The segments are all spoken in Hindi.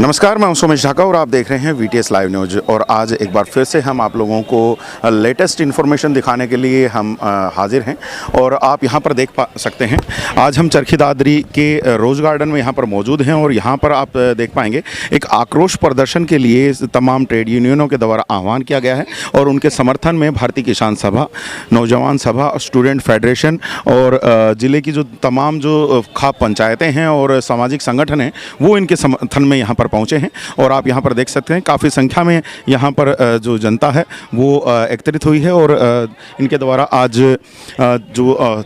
नमस्कार, मैं सोमेश ढाका और आप देख रहे हैं वीटीएस लाइव न्यूज़। और आज एक बार फिर से हम आप लोगों को लेटेस्ट इन्फॉर्मेशन दिखाने के लिए हम हाजिर हैं। और आप यहां पर देख सकते हैं, आज हम चरखी दादरी के रोज़ गार्डन में यहां पर मौजूद हैं। और यहां पर आप देख पाएंगे एक आक्रोश प्रदर्शन के लिए तमाम ट्रेड यूनियनों के द्वारा आह्वान किया गया है। और उनके समर्थन में भारतीय किसान सभा, नौजवान सभा, स्टूडेंट फेडरेशन और ज़िले की जो तमाम जो खाप पंचायतें हैं और सामाजिक संगठन हैं, वो इनके समर्थन में यहाँ पर पहुँचे हैं। और आप यहाँ पर देख सकते हैं काफ़ी संख्या में यहाँ पर जो जनता है वो एकत्रित हुई है। और इनके द्वारा आज जो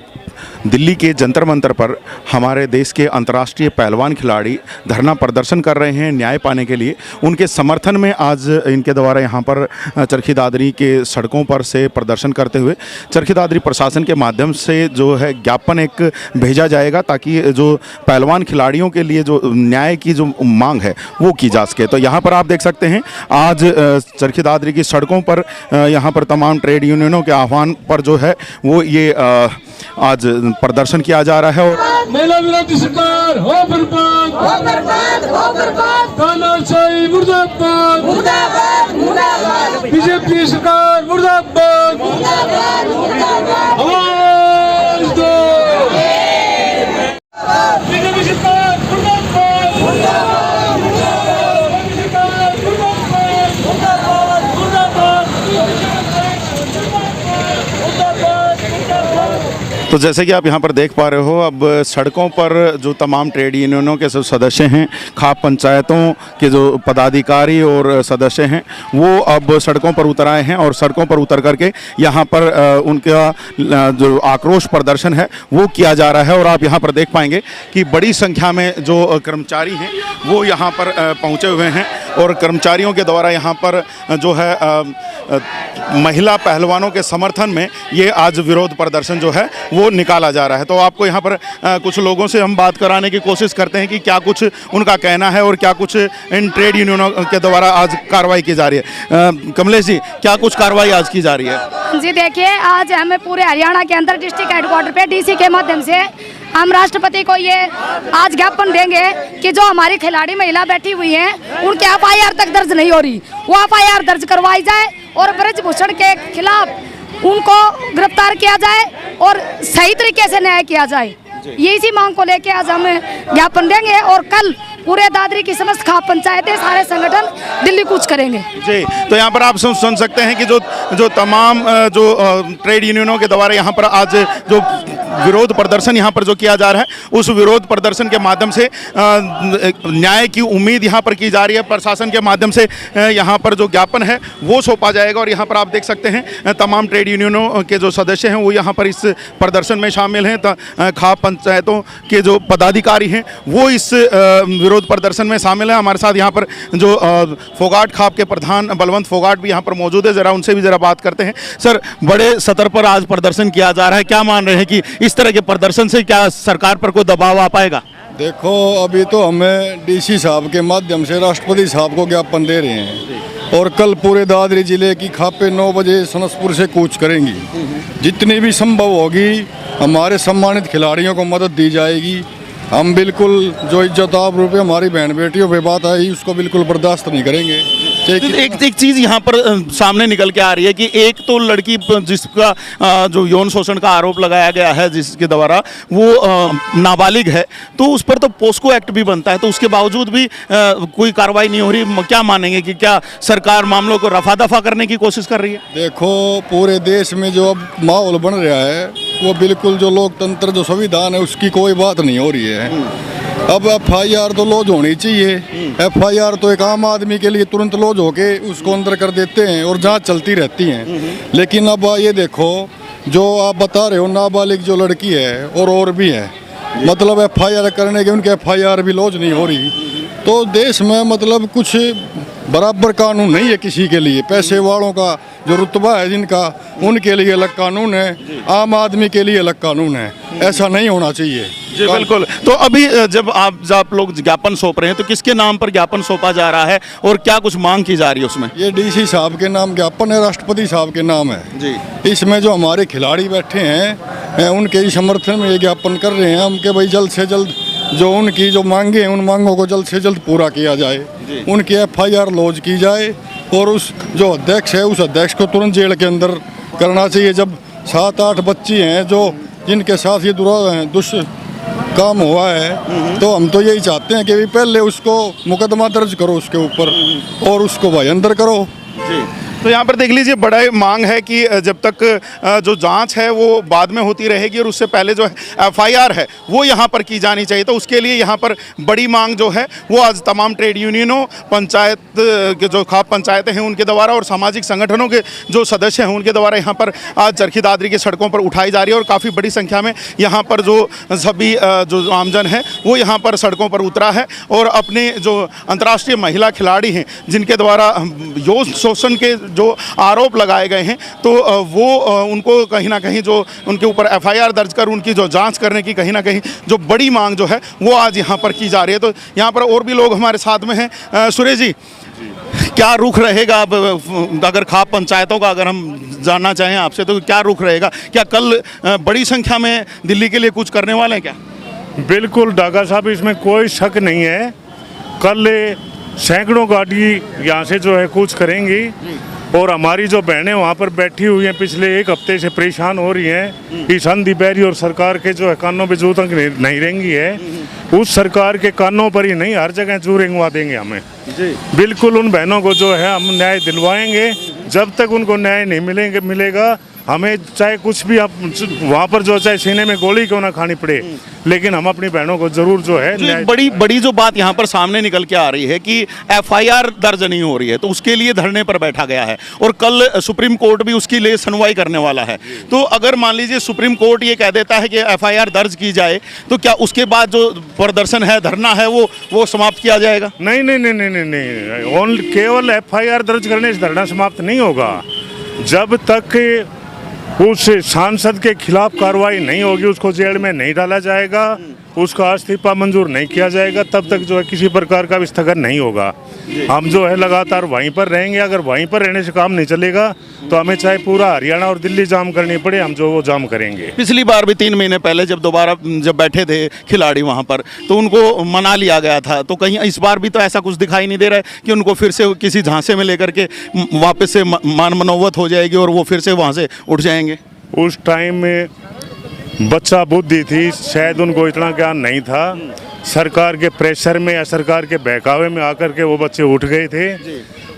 दिल्ली के जंतर मंतर पर हमारे देश के अंतर्राष्ट्रीय पहलवान खिलाड़ी धरना प्रदर्शन कर रहे हैं न्याय पाने के लिए। उनके समर्थन में आज इनके द्वारा यहाँ पर चरखी दादरी के सड़कों पर से प्रदर्शन करते हुए चरखी दादरी प्रशासन के माध्यम से जो है ज्ञापन एक भेजा जाएगा, ताकि जो पहलवान खिलाड़ियों के लिए जो न्याय की जो मांग है वो की जा सके। तो यहाँ पर आप देख सकते हैं आज चरखी दादरी की सड़कों पर यहाँ पर तमाम ट्रेड यूनियनों के आह्वान पर जो है वो ये आज प्रदर्शन किया जा रहा है। और महिला विरोधी सरकार हो बर्बाद, हो बर्बाद, हो बर्बाद, तानाशाही मुर्दाबाद, मुर्दाबाद, मुर्दाबाद, बीजेपी सरकार मुर्दाबाद, मुर्दाबाद, मुर्दाबाद, आवाज दो, बीजेपी सरकार मुर्दाबाद, मुर्दाबाद, मुर्दाबाद, बीजेपी सरकार मुर्दाबाद, मुर्दाबाद, मुर्दाबाद, तो जैसे कि आप यहाँ पर देख पा रहे हो, अब सड़कों पर जो तमाम ट्रेड यूनियनों के सदस्य हैं, खाप पंचायतों के जो पदाधिकारी और सदस्य हैं, वो अब सड़कों पर उतर आए हैं। और सड़कों पर उतर करके यहाँ पर उनका जो आक्रोश प्रदर्शन है वो किया जा रहा है। और आप यहाँ पर देख पाएंगे कि बड़ी संख्या में जो कर्मचारी हैं वो यहाँ पर पहुँचे हुए हैं। और कर्मचारियों के द्वारा यहाँ पर जो है महिला पहलवानों के समर्थन में ये आज विरोध प्रदर्शन जो है वो निकाला जा रहा है। तो आपको यहाँ पर कुछ लोगों से हम बात कराने की कोशिश करते हैं कि क्या कुछ उनका कहना है और क्या कुछ इन ट्रेड यूनियनों के द्वारा आज कार्रवाई की जा रही है। कमलेश जी, क्या कुछ कार्रवाई आज की जा रही है? जी देखिए, आज हमें पूरे हरियाणा के अंदर डिस्ट्रिक्ट हेडक्वार्टर पे डीसी के माध्यम से हम राष्ट्रपति को ये आज ज्ञापन देंगे कि जो हमारी खिलाड़ी महिला बैठी हुई हैं उनके एफआईआर तक दर्ज नहीं हो रही, वो एफआईआर दर्ज करवाई जाए और ब्रजभूषण के खिलाफ उनको गिरफ्तार किया जाए और सही तरीके से न्याय किया जाए। ये इसी मांग को लेके आज हम ज्ञापन देंगे और कल पूरे दादरी की समस्त खाप पंचायतें, सारे संगठन दिल्ली कूच करेंगे। जी, तो यहाँ पर आप सुन सकते हैं कि जो तमाम जो ट्रेड यूनियनों के द्वारा यहाँ पर आज जो विरोध प्रदर्शन यहाँ पर जो किया जा रहा है, उस विरोध प्रदर्शन के माध्यम से न्याय की उम्मीद यहाँ पर की जा रही है। प्रशासन के माध्यम से यहाँ पर जो ज्ञापन है वो सौंपा जाएगा। और यहाँ पर आप देख सकते हैं तमाम ट्रेड यूनियनों के जो सदस्य हैं वो यहाँ पर इस प्रदर्शन में शामिल हैं। खाप पंचायतों के जो पदाधिकारी हैं वो इस विरोध प्रदर्शन में शामिल है। हमारे साथ यहाँ पर जो फोगाट खाप के प्रधान बलवंत फोगाट भी यहाँ पर मौजूद है, ज़रा उनसे भी ज़रा बात करते हैं। सर, बड़े स्तर पर आज प्रदर्शन किया जा रहा है, क्या मान रहे हैं कि इस तरह के प्रदर्शन से क्या सरकार पर कोई दबाव आ पाएगा? देखो, अभी तो हमें डीसी साहब के माध्यम से राष्ट्रपति साहब को ज्ञापन दे रहे हैं और कल पूरे दादरी जिले की खापें 9 बजे सनसपुर से कूच करेंगी। जितनी भी संभव होगी हमारे सम्मानित खिलाड़ियों को मदद दी जाएगी। हम बिल्कुल जो इज्जत आबरू पे हमारी बहन बेटियों पे बात आई उसको बिल्कुल बर्दाश्त नहीं करेंगे। एक चीज़ यहाँ पर सामने निकल के आ रही है कि एक तो लड़की जिसका जो यौन शोषण का आरोप लगाया गया है, जिसके द्वारा वो नाबालिग है, तो उस पर तो पोस्को एक्ट भी बनता है, तो उसके बावजूद भी कोई कार्रवाई नहीं हो रही। क्या मानेंगे कि क्या सरकार मामलों को रफा दफा करने की कोशिश कर रही है? देखो, पूरे देश में जो अब माहौल बन रहा है वो बिल्कुल जो लोकतंत्र, जो संविधान है, उसकी कोई बात नहीं हो रही है। अब एफआईआर तो लॉज होनी चाहिए। एफआईआर तो एक आम आदमी के लिए तुरंत लॉज होके उसको अंदर कर देते हैं और जांच चलती रहती हैं। लेकिन अब ये देखो, जो आप बता रहे हो नाबालिग जो लड़की है और भी है, मतलब एफआईआर करने के उनके एफआईआर भी लॉज नहीं हो रही। तो देश में मतलब कुछ बराबर कानून नहीं है किसी के लिए। पैसे वालों का जो रुतबा है जिनका, उनके लिए अलग कानून है, आम आदमी के लिए अलग कानून है। ऐसा नहीं होना चाहिए। जी बिल्कुल। तो अभी जब आप लोग ज्ञापन सौंप रहे हैं तो किसके नाम पर ज्ञापन सौंपा जा रहा है और क्या कुछ मांग की जा रही है उसमें? ये डीसी साहब के नाम ज्ञापन है, राष्ट्रपति साहब के नाम है जी। इसमें जो हमारे खिलाड़ी बैठे हैं उनके ही समर्थन में ये ज्ञापन कर रहे हैं हम कि भाई जल्द से जल्द जो उनकी जो मांगे हैं उन मांगों को जल्द से जल्द पूरा किया जाए, उनकी FIR लॉन्च की जाए और उस जो अध्यक्ष है उस अध्यक्ष को तुरंत जेल के अंदर करना चाहिए। जब 7-8 बच्ची हैं जो जिनके साथ ये काम हुआ है, तो हम तो यही चाहते हैं कि पहले उसको मुकदमा दर्ज करो उसके ऊपर और उसको भाई अंदर करो। तो यहाँ पर देख लीजिए, बड़ा मांग है कि जब तक जो जांच है वो बाद में होती रहेगी और उससे पहले जो FIR है वो यहाँ पर की जानी चाहिए। तो उसके लिए यहाँ पर बड़ी मांग जो है वो आज तमाम ट्रेड यूनियनों, पंचायत के जो खाप पंचायतें हैं उनके द्वारा और सामाजिक संगठनों के जो सदस्य हैं उनके द्वारा यहाँ पर आज चरखी दादरी की सड़कों पर उठाई जा रही है। और काफ़ी बड़ी संख्या में यहाँ पर जो सभी जो आमजन है वो यहाँ पर सड़कों पर उतरा है और अपने जो अंतर्राष्ट्रीय महिला खिलाड़ी हैं जिनके द्वारा यौन शोषण के जो आरोप लगाए गए हैं, तो वो उनको कहीं ना कहीं जो उनके ऊपर FIR दर्ज कर उनकी जो जांच करने की कहीं ना कहीं जो बड़ी मांग जो है वो आज यहाँ पर की जा रही है। तो यहाँ पर और भी लोग हमारे साथ में हैं। सुरेश जी, क्या रुख रहेगा अब अगर खाप पंचायतों का अगर हम जानना चाहें आपसे, तो क्या रुख रहेगा? क्या कल बड़ी संख्या में दिल्ली के लिए कुछ करने वाले हैं क्या? बिल्कुल डागा साहब, इसमें कोई शक नहीं है। कल सैकड़ों गाड़ी यहाँ से जो है कूच करेंगी और हमारी जो बहनें वहाँ पर बैठी हुई हैं पिछले 1 हफ्ते से परेशान हो रही हैं कि संधि बैरी और सरकार के जो है कानों पे जू तक नहीं रहेंगी है, उस सरकार के कानों पर ही नहीं हर जगह जू रेंगवा देंगे हमें। बिल्कुल उन बहनों को जो है हम न्याय दिलवाएंगे। जब तक उनको न्याय नहीं मिलेगा हमें चाहे कुछ भी आप वहाँ पर जो चाहे सीने में गोली क्यों ना खानी पड़े, लेकिन हम अपनी बहनों को जरूर जो है जो बड़ी जो बात यहाँ पर सामने निकल के आ रही है कि FIR दर्ज नहीं हो रही है, तो उसके लिए धरने पर बैठा गया है और कल सुप्रीम कोर्ट भी उसके लिए सुनवाई करने वाला है। तो अगर मान लीजिए सुप्रीम कोर्ट ये कह देता है कि FIR दर्ज की जाए, तो क्या उसके बाद जो प्रदर्शन है, धरना है, वो समाप्त किया जाएगा? नहीं नहीं नहीं नहीं नहीं नहीं, ओनली केवल FIR दर्ज करने से धरना समाप्त नहीं होगा। जब तक उस सांसद के खिलाफ कार्रवाई नहीं होगी, उसको जेल में नहीं डाला जाएगा, उसका इस्तीफा मंजूर नहीं किया जाएगा, तब तक जो है किसी प्रकार का भी स्थगन नहीं होगा। हम जो है लगातार वहीं पर रहेंगे। अगर वहीं पर रहने से काम नहीं चलेगा तो हमें चाहे पूरा हरियाणा और दिल्ली जाम करनी पड़े, हम जो वो जाम करेंगे। पिछली बार भी 3 महीने पहले जब बैठे थे खिलाड़ी वहाँ पर, तो उनको मना लिया गया था। तो कहीं इस बार भी तो ऐसा कुछ दिखाई नहीं दे रहा है कि उनको फिर से किसी झांसे में लेकर के वापस से मान मनोवत हो जाएगी और वो फिर से वहाँ से उठ जाएंगे? उस टाइम में बच्चा बुद्धि थी, शायद उनको इतना ज्ञान नहीं था। सरकार के प्रेशर में या सरकार के बहकावे में आकर के वो बच्चे उठ गए थे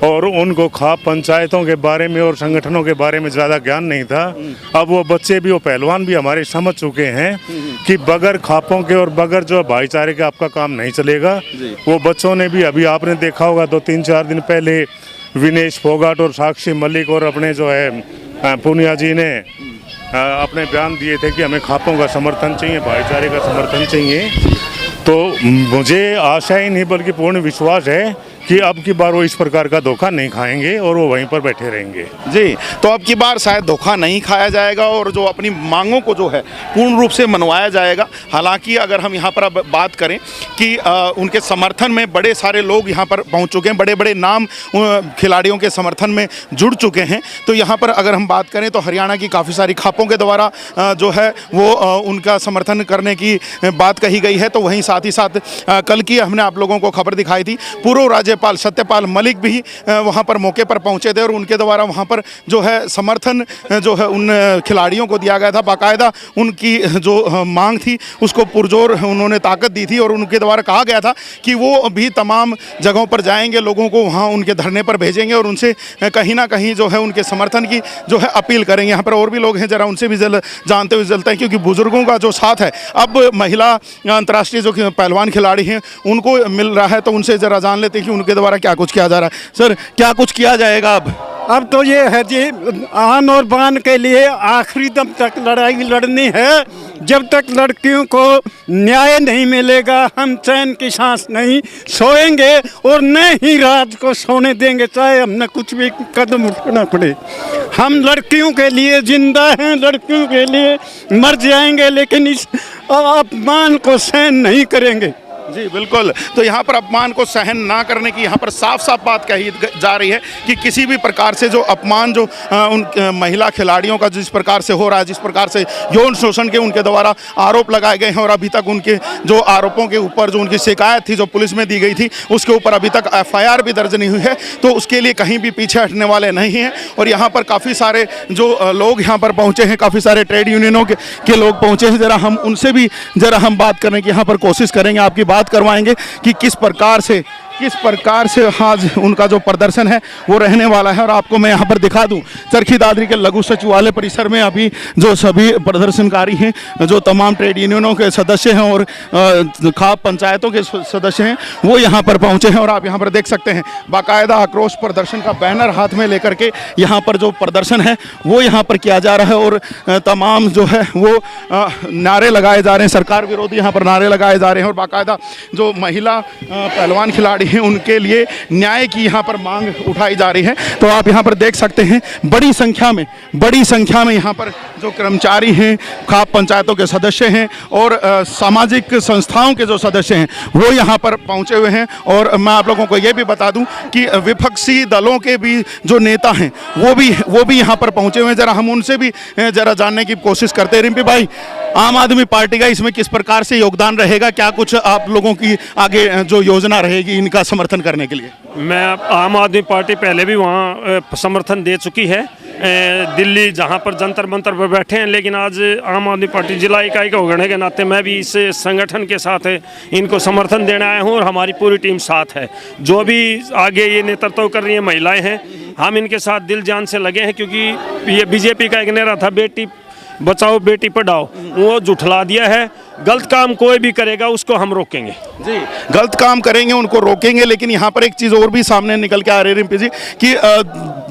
और उनको खाप पंचायतों के बारे में और संगठनों के बारे में ज़्यादा ज्ञान नहीं था। अब वो बच्चे भी, वो पहलवान भी हमारे समझ चुके हैं कि बगैर खापों के और बगैर जो भाईचारे के आपका काम नहीं चलेगा। वो बच्चों ने भी, अभी आपने देखा होगा 2-3-4 दिन पहले विनेश फोगाट और साक्षी मलिक और अपने जो है पूनिया जी ने अपने बयान दिए थे कि हमें खापों का समर्थन चाहिए, भाईचारे का समर्थन चाहिए। तो मुझे आशा ही नहीं बल्कि पूर्ण विश्वास है कि अब की बार वो इस प्रकार का धोखा नहीं खाएंगे और वो वहीं पर बैठे रहेंगे। जी, तो अब की बार शायद धोखा नहीं खाया जाएगा और जो अपनी मांगों को जो है पूर्ण रूप से मनवाया जाएगा। हालांकि अगर हम यहाँ पर अब बात करें कि उनके समर्थन में बड़े सारे लोग यहाँ पर पहुँच चुके हैं, बड़े बड़े नाम खिलाड़ियों के समर्थन में जुड़ चुके हैं। तो यहाँ पर अगर हम बात करें तो हरियाणा की काफ़ी सारी खापों के द्वारा जो है वो उनका समर्थन करने की बात कही गई है। तो वहीं साथ ही साथ कल की हमने आप लोगों को खबर दिखाई थी, पूर्व राज्यपाल सत्यपाल मलिक भी वहां पर मौके पर पहुंचे थे और उनके द्वारा वहां पर जो है समर्थन जो है उन खिलाड़ियों को दिया गया था। बाकायदा उनकी जो मांग थी उसको पुरजोर उन्होंने ताकत दी थी और उनके द्वारा कहा गया था कि वो भी तमाम जगहों पर जाएंगे, लोगों को वहां उनके धरने पर भेजेंगे और उनसे कहीं ना कहीं जो है उनके समर्थन की जो है अपील करेंगे। यहाँ पर और भी लोग हैं, जरा उनसे भी जानते हुए चलते हैं, क्योंकि बुजुर्गों का जो साथ है अब महिला अंतर्राष्ट्रीय जो पहलवान खिलाड़ी हैं उनको मिल रहा है। तो उनसे ज़रा जान लेते हैं कि उनके द्वारा क्या कुछ किया जा रहा है। सर, क्या कुछ किया जाएगा अब तो ये है जी, आन और बान के लिए आखिरी दम तक लड़ाई लड़नी है। जब तक लड़कियों को न्याय नहीं मिलेगा हम चैन की सांस नहीं सोएंगे और न ही राज को सोने देंगे, चाहे हमने कुछ भी कदम उठाना पड़े। हम लड़कियों के लिए जिंदा हैं, लड़कियों के लिए मर जाएंगे, लेकिन इस अपमान को सहन नहीं करेंगे। जी बिल्कुल। तो यहाँ पर अपमान को सहन ना करने की यहाँ पर साफ साफ बात कही जा रही है कि किसी भी प्रकार से जो अपमान जो उन महिला खिलाड़ियों का जिस प्रकार से हो रहा है, जिस प्रकार से यौन शोषण के उनके द्वारा आरोप लगाए गए हैं और अभी तक उनके जो आरोपों के ऊपर जो उनकी शिकायत थी जो पुलिस में दी गई थी उसके ऊपर अभी तक FIR भी दर्ज नहीं हुई है, तो उसके लिए कहीं भी पीछे हटने वाले नहीं हैं। और यहाँ पर काफ़ी सारे जो लोग यहाँ पर पहुँचे हैं, काफ़ी सारे ट्रेड यूनियनों के लोग पहुँचे हैं। ज़रा हम उनसे भी हम बात करने की यहाँ पर कोशिश करेंगे, आपकी बात करवाएंगे कि किस प्रकार से आज उनका जो प्रदर्शन है वो रहने वाला है। और आपको मैं यहाँ पर दिखा दूं, चरखी दादरी के लघु सचिवालय परिसर में अभी जो सभी प्रदर्शनकारी हैं, जो तमाम ट्रेड यूनियनों के सदस्य हैं और खाप पंचायतों के सदस्य हैं, वो यहाँ पर पहुँचे हैं। और आप यहाँ पर देख सकते हैं बाकायदा आक्रोश प्रदर्शन का बैनर हाथ में लेकर के यहाँ पर जो प्रदर्शन है वो यहाँ पर किया जा रहा है। और तमाम जो है वो नारे लगाए जा रहे हैं, सरकार विरोधी यहाँ पर नारे लगाए जा रहे हैं। और बाकायदा जो महिला पहलवान खिलाड़ी हैं उनके लिए न्याय की यहाँ पर मांग उठाई जा रही है। तो आप यहाँ पर देख सकते हैं बड़ी संख्या में यहाँ पर जो कर्मचारी हैं, खाप पंचायतों के सदस्य हैं और सामाजिक संस्थाओं के जो सदस्य हैं वो यहाँ पर पहुँचे हुए हैं। और मैं आप लोगों को ये भी बता दूं कि विपक्षी दलों के भी जो नेता हैं वो भी यहाँ पर पहुँचे हुए हैं। ज़रा हम उनसे भी ज़रा जानने की कोशिश करते हैं। रिम्पी भाई, आम आदमी पार्टी का इसमें किस प्रकार से योगदान रहेगा, क्या कुछ आप लोगों की आगे जो योजना रहेगी इनका समर्थन करने के लिए? मैं आम आदमी पार्टी पहले भी वहाँ समर्थन दे चुकी है, दिल्ली जहाँ पर जंतर मंतर पर बैठे हैं, लेकिन आज आम आदमी पार्टी जिला इकाई का होने के नाते मैं भी इस संगठन के साथ इनको समर्थन देने आया हूँ और हमारी पूरी टीम साथ है। जो भी आगे ये नेतृत्व कर रही है महिलाएं हैं, हम इनके साथ दिल जान से लगे हैं, क्योंकि ये बीजेपी का एक नारा था बेटी बचाओ बेटी पढ़ाओ, वो जुठला दिया है। गलत काम कोई भी करेगा उसको हम रोकेंगे जी, गलत काम करेंगे उनको रोकेंगे। लेकिन यहाँ पर एक चीज़ और भी सामने निकल के आ रही है रिम्पी जी कि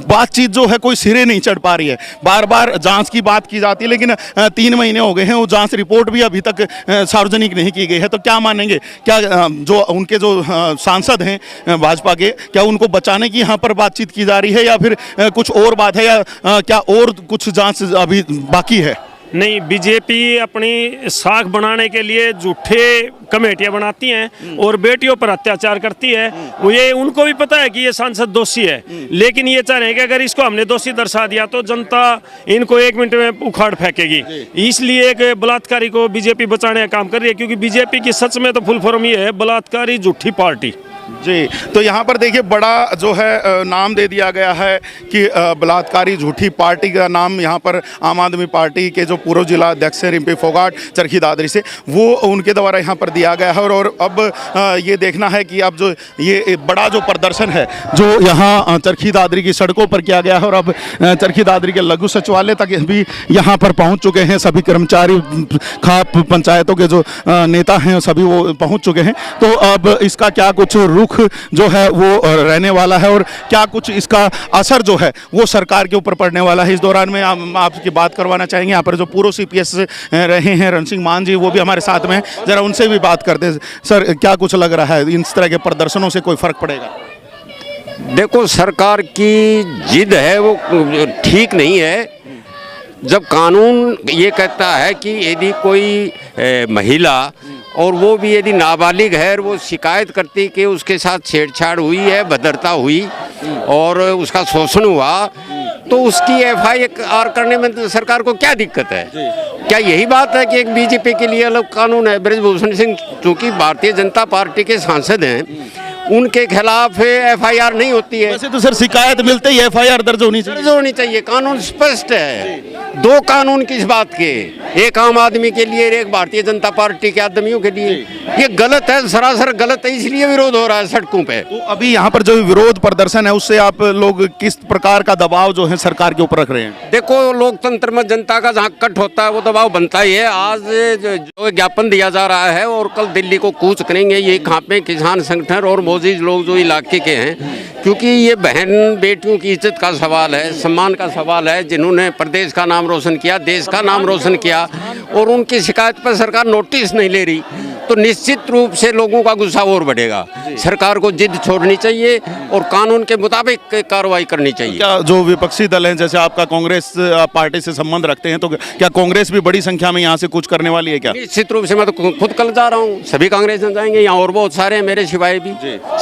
बातचीत जो है कोई सिरे नहीं चढ़ पा रही है। बार बार जांच की बात की जाती है, लेकिन 3 महीने हो गए हैं, वो जांच रिपोर्ट भी अभी तक सार्वजनिक नहीं की गई है। तो क्या मानेंगे, क्या जो उनके जो सांसद हैं भाजपा के, क्या उनको बचाने की यहाँ पर बातचीत की जा रही है या फिर कुछ और बात है, या क्या और कुछ जांच अभी बाकी है? नहीं, बीजेपी अपनी साख बनाने के लिए झूठे कमेटियां बनाती हैं और बेटियों पर अत्याचार करती है। वो ये उनको भी पता है कि ये सांसद दोषी है, लेकिन ये चाह रहे हैं कि अगर इसको हमने दोषी दर्शा दिया तो जनता इनको 1 मिनट में उखाड़ फेंकेगी। इसलिए एक बलात्कारी को बीजेपी बचाने का काम कर रही है, क्योंकि बीजेपी की सच में तो फुल फॉर्म ये है बलात्कारी झूठी पार्टी जी। तो यहाँ पर देखिए बड़ा जो है नाम दे दिया गया है कि बलात्कारी झूठी पार्टी का नाम यहाँ पर आम आदमी पार्टी के जो पूर्व जिला अध्यक्ष हैं रिम्पी फोगाट चरखी दादरी से, वो उनके द्वारा यहाँ पर दिया गया है। और अब ये देखना है कि अब जो ये बड़ा जो प्रदर्शन है जो यहाँ चरखी दादरी की सड़कों पर किया गया है, और अब चरखी दादरी के लघु सचिवालय तक भी यहाँ पर पहुँच चुके हैं सभी कर्मचारी, खाप पंचायतों के जो नेता हैं सभी वो पहुँच चुके हैं। तो अब इसका क्या कुछ रुख जो है वो रहने वाला है और क्या कुछ इसका असर जो है वो सरकार के ऊपर पड़ने वाला है, इस दौरान में हम आपकी बात करवाना चाहेंगे। यहाँ पर जो पूर्व CPS रहे हैं रण सिंह मान जी, वो भी हमारे साथ में हैं, जरा उनसे भी बात करते हैं। सर, क्या कुछ लग रहा है, इस तरह के प्रदर्शनों से कोई फर्क पड़ेगा? देखो, सरकार की जिद है वो ठीक नहीं है। जब कानून ये कहता है कि यदि कोई महिला और वो भी यदि नाबालिग है और वो शिकायत करती कि उसके साथ छेड़छाड़ हुई है, भद्रता हुई और उसका शोषण हुआ, तो उसकी FIR करने में तो सरकार को क्या दिक्कत है? क्या यही बात है कि एक बीजेपी के लिए अलग कानून है? बृजभूषण सिंह चूँकि भारतीय जनता पार्टी के सांसद हैं, उनके खिलाफ FIR नहीं होती है। वैसे तो सर शिकायत मिलते ही FIR दर्ज होनी चाहिए। कानून स्पष्ट है। 2 कानून किस बात के, एक आम आदमी के लिए और एक भारतीय जनता पार्टी के आदमियों के लिए। ये गलत है, सरासर गलत है, इसलिए विरोध हो रहा है सड़कों पे। तो अभी यहाँ पर जो विरोध प्रदर्शन है उससे आप लोग किस प्रकार का दबाव जो है सरकार के ऊपर रख रहे हैं? देखो, लोकतंत्र में जनता का जहाँ कट होता है वो दबाव बनता ही है। आज जो ज्ञापन दिया जा रहा है और कल दिल्ली को कूच करेंगे ये खापे किसान संगठन और मोजीज लोग जो इलाके के हैं, क्योंकि ये बहन बेटियों की इज्जत का सवाल है, सम्मान का सवाल है, जिन्होंने प्रदेश का नाम रोशन किया, देश का नाम रोशन किया, और उनकी शिकायत पर सरकार नोटिस नहीं ले रही। तो निश्चित रूप से लोगों का गुस्सा और बढ़ेगा। सरकार को जिद छोड़नी चाहिए और कानून के मुताबिक कार्रवाई करनी चाहिए। क्या जो विपक्षी दल हैं, जैसे आपका कांग्रेस पार्टी से संबंध रखते हैं, तो क्या कांग्रेस भी बड़ी संख्या में यहाँ से कुछ करने वाली है क्या? निश्चित रूप से मैं तो खुद कल जा रहा हूँ, सभी कांग्रेस में जाएंगे, यहाँ और बहुत सारे हैं मेरे सिवाय भी,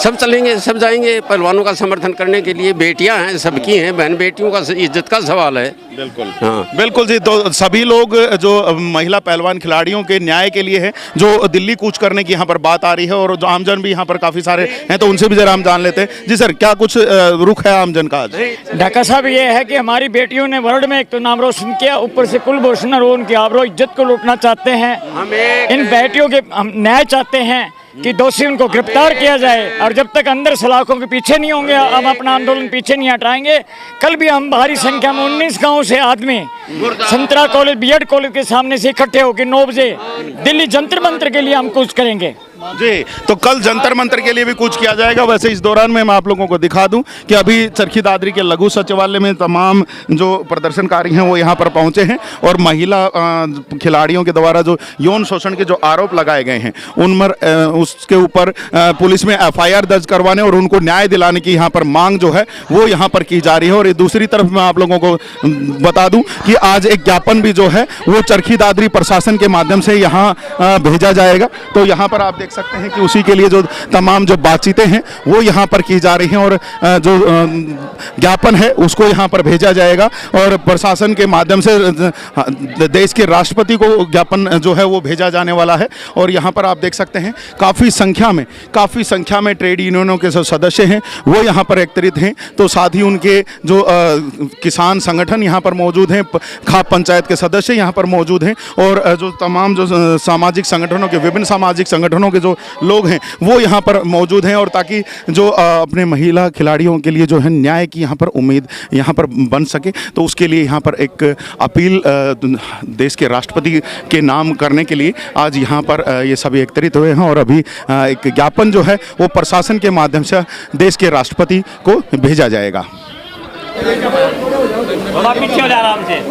सब चलेंगे, सब जाएंगे पहलवानों का समर्थन करने के लिए। बेटियां हैं, सबकी हैं, बहन बेटियों का इज्जत का सवाल है। बिल्कुल, हाँ बिल्कुल जी। तो सभी लोग जो महिला पहलवान खिलाड़ियों के न्याय के लिए है, जो दिल्ली कूच करने की यहाँ पर बात आ रही है, और जो आमजन भी यहाँ पर काफी सारे हैं, तो उनसे भी जरा हम जान लेते हैं। जी सर, क्या कुछ रुख है आमजन का आज? ढाका साहब, ये है कि हमारी बेटियों ने वर्ल्ड में एक तो नाम रोशन किया, ऊपर से कुलभूषण और उनकी आबरू इज्जत को लूटना चाहते हैं। इन बेटियों के हम न्याय चाहते हैं कि दोषी उनको गिरफ्तार किया जाए, और जब तक अंदर सलाखों के पीछे नहीं होंगे हम अपना आंदोलन पीछे नहीं हटाएंगे। कल भी हम भारी संख्या में 19 गांव से आदमी संतरा कॉलेज, बीएड कॉलेज के सामने से इकट्ठे होकर 9 बजे दिल्ली जंतर मंतर के लिए हम कूच करेंगे। जी, तो कल जंतर मंतर के लिए भी कुछ किया जाएगा। वैसे इस दौरान में मैं आप लोगों को दिखा दूं कि अभी चरखी दादरी के लघु सचिवालय में तमाम जो प्रदर्शनकारी हैं वो यहाँ पर पहुँचे हैं, और महिला खिलाड़ियों के द्वारा जो यौन शोषण के जो आरोप लगाए गए हैं उसके ऊपर पुलिस में एफआईआर दर्ज करवाने और उनको न्याय दिलाने की यहाँ पर मांग जो है वो यहाँ पर की जा रही है। और दूसरी तरफ मैं आप लोगों को बता दूं कि आज एक ज्ञापन भी जो है वो चरखी दादरी प्रशासन के माध्यम से यहाँ भेजा जाएगा। तो यहाँ पर आप देख सकते हैं कि उसी के लिए जो तमाम जो बातचीतें हैं वो यहाँ पर की जा रही हैं, और जो ज्ञापन है उसको यहाँ पर भेजा जाएगा, और प्रशासन के माध्यम से देश के राष्ट्रपति को ज्ञापन जो है वो भेजा जाने वाला है। और यहाँ पर आप देख सकते हैं काफ़ी संख्या में ट्रेड यूनियनों के जो सदस्य हैं वो यहाँ पर एकत्रित हैं। तो साथ ही उनके जो किसान संगठन यहाँ पर मौजूद हैं, खाप पंचायत के सदस्य यहाँ पर मौजूद हैं, और जो तमाम जो सामाजिक संगठनों के, विभिन्न सामाजिक संगठनों के जो लोग हैं वो यहाँ पर मौजूद हैं। और ताकि जो अपने महिला खिलाड़ियों के लिए जो है न्याय की यहाँ पर उम्मीद यहाँ पर बन सके, तो उसके लिए यहाँ पर एक अपील देश के राष्ट्रपति के नाम करने के लिए आज यहाँ पर ये सभी एकत्रित हुए हैं। और अभी एक ज्ञापन जो है वो प्रशासन के माध्यम से देश के राष्ट्रपति को भेजा जाएगा। आराम से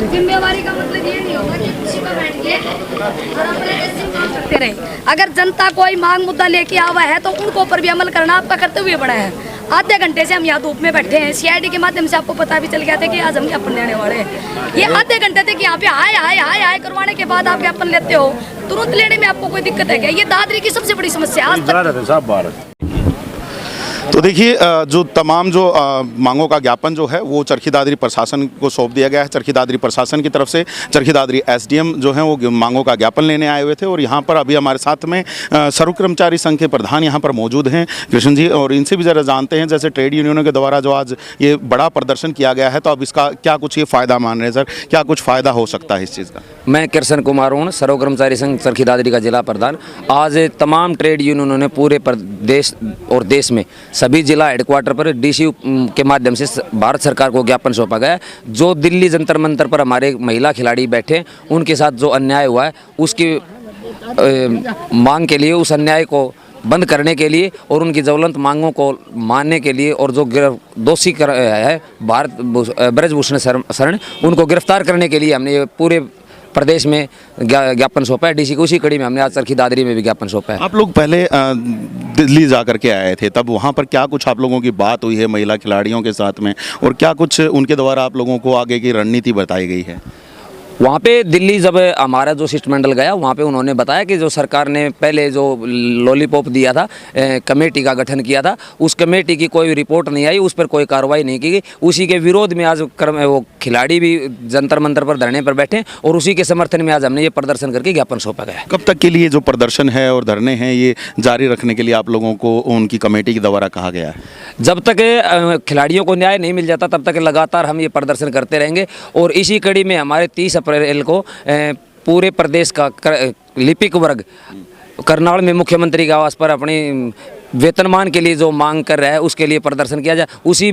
जिम्मेवारी का मतलब ये नहीं होगा कि किसी को बैठ के और अपने ऐसे काम करते रहे। अगर जनता कोई मांग मुद्दा लेके आवा है तो उनको ऊपर भी अमल करना आपका कर्तव्य बड़ा है। आधे घंटे से हम यहाँ धूप में बैठे हैं, सीआईडी के माध्यम से आपको पता भी चल गया था कि आज हम ज्ञापन लेने वाले हैं। ये आधे घंटे तक यहाँ पे हाय हाय हाय हाय करवाने के बाद आप ज्ञापन लेते हो, तुरंत लेने में आपको कोई दिक्कत है क्या? ये दादरी की सबसे बड़ी समस्या आज तक। तो देखिए, जो तमाम जो मांगों का ज्ञापन जो है वो चरखी दादरी प्रशासन को सौंप दिया गया है। चरखी दादरी प्रशासन की तरफ से चरखी दादरी एसडीएम जो है वो मांगों का ज्ञापन लेने आए हुए थे। और यहाँ पर अभी हमारे साथ में सर्व कर्मचारी संघ के प्रधान यहाँ पर मौजूद हैं, कृष्ण जी, और इनसे भी ज़रा जानते हैं, जैसे ट्रेड यूनियनों के द्वारा जो आज ये बड़ा प्रदर्शन किया गया है, तो अब इसका क्या कुछ ये फ़ायदा मान रहे हैं सर? क्या कुछ फ़ायदा हो सकता है इस चीज़ का? मैं कृष्ण कुमार हूँ, सर्व कर्मचारी संघ चरखी दादरी का जिला प्रधान। आज तमाम ट्रेड यूनियनों ने पूरे प्रदेश और देश में सभी जिला हेडक्वार्टर पर डीसी के माध्यम से भारत सरकार को ज्ञापन सौंपा गया है। जो दिल्ली जंतर मंतर पर हमारे महिला खिलाड़ी बैठे, उनके साथ जो अन्याय हुआ है उसकी मांग के लिए, उस अन्याय को बंद करने के लिए और उनकी ज्वलंत मांगों को मानने के लिए, और जो दोषी है ब्रजभूषण शरण, उनको गिरफ्तार करने के लिए हमने ये पूरे प्रदेश में ज्ञापन सौंपा है डीसी को। उसी कड़ी में हमने आज चरखी दादरी में भी ज्ञापन सौंपा है। आप लोग पहले दिल्ली जा करके आए थे, तब वहाँ पर क्या कुछ आप लोगों की बात हुई है महिला खिलाड़ियों के साथ में, और क्या कुछ उनके द्वारा आप लोगों को आगे की रणनीति बताई गई है? वहाँ पे दिल्ली जब हमारा जो शिष्टमंडल गया, वहाँ पे उन्होंने बताया कि जो सरकार ने पहले जो लॉलीपॉप दिया था, कमेटी का गठन किया था, उस कमेटी की कोई रिपोर्ट नहीं आई, उस पर कोई कार्रवाई नहीं की गई। उसी के विरोध में आज वो खिलाड़ी भी जंतर मंतर पर धरने पर बैठे, और उसी के समर्थन में आज हमने ये प्रदर्शन करके ज्ञापन सौंपा गया। कब तक के लिए जो प्रदर्शन है और धरने हैं ये जारी रखने के लिए आप लोगों को उनकी कमेटी के द्वारा कहा गया है? जब तक खिलाड़ियों को न्याय नहीं मिल जाता तब तक लगातार हम ये प्रदर्शन करते रहेंगे। और इसी कड़ी में हमारे 30 अप्रैल को पूरे प्रदेश का लिपिक वर्ग करनाल में मुख्यमंत्री के आवास पर अपनी वेतनमान के लिए जो मांग कर रहा है उसके लिए प्रदर्शन किया जाए। उसी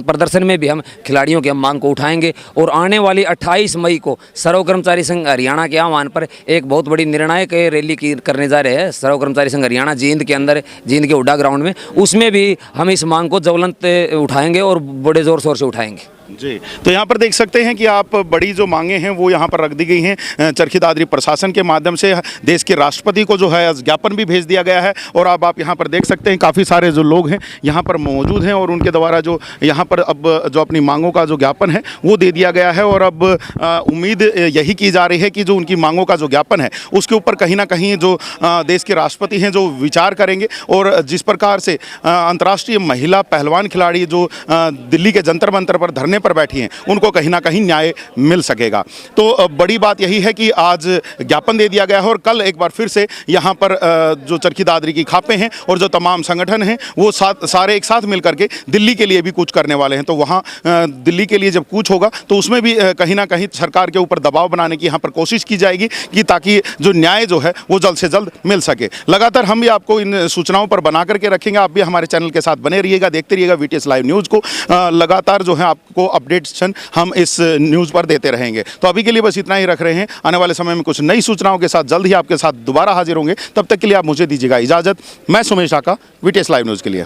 प्रदर्शन में भी हम खिलाड़ियों की हम मांग को उठाएंगे और आने वाली 28 मई को सर्व कर्मचारी संघ हरियाणा के आह्वान पर एक बहुत बड़ी निर्णायक रैली करने जा रहे हैं सर्व कर्मचारी संघ हरियाणा जींद के अंदर, जींद के हुड्डा ग्राउंड में। उसमें भी हम इस मांग को ज्वलंत उठाएंगे और बड़े ज़ोर शोर से उठाएंगे। जी, तो यहाँ पर देख सकते हैं कि आप बड़ी जो मांगे हैं वो यहाँ पर रख दी गई हैं। चरखी दादरी प्रशासन के माध्यम से देश के राष्ट्रपति को जो है ज्ञापन भी भेज दिया गया है और अब आप यहाँ पर देख सकते हैं काफ़ी सारे जो लोग हैं यहाँ पर मौजूद हैं और उनके द्वारा जो यहाँ पर अब जो अपनी मांगों का जो ज्ञापन है वो दे दिया गया है। और अब उम्मीद यही की जा रही है कि जो उनकी मांगों का जो ज्ञापन है उसके ऊपर कहीं ना कहीं जो देश के राष्ट्रपति हैं जो विचार करेंगे और जिस प्रकार से अंतर्राष्ट्रीय महिला पहलवान खिलाड़ी जो दिल्ली के जंतर मंतर पर धरने पर बैठी हैं उनको कहीं ना कहीं न्याय मिल सकेगा। तो बड़ी बात यही है कि आज ज्ञापन दे दिया गया है और कल एक बार फिर से यहाँ पर जो चरखी दादरी की खापें हैं और जो तमाम संगठन हैं वो सारे एक साथ मिलकर के दिल्ली के लिए भी कूच करने वाले हैं। तो वहाँ दिल्ली के लिए जब कूच होगा तो उसमें भी कहीं ना कहीं सरकार के ऊपर दबाव बनाने की यहाँ पर कोशिश की जाएगी कि ताकि जो न्याय जो है वो जल्द से जल्द मिल सके। लगातार हम भी आपको इन सूचनाओं पर बना करके रखेंगे। आप भी हमारे चैनल के साथ बने रहिएगा, देखते रहिएगा VTS लाइव न्यूज़ को। लगातार जो है आपको अपडेट्स हम इस न्यूज़ पर देते रहेंगे। तो अभी के लिए बस इतना ही रख रहे हैं। आने वाले समय में कुछ नई सूचनाओं के साथ जल्द ही आपके साथ दोबारा हाजिर होंगे। तब तक के लिए आप मुझे दीजिएगा इजाज़त। मैं सुमेश आका, VTS लाइव न्यूज़ के लिए।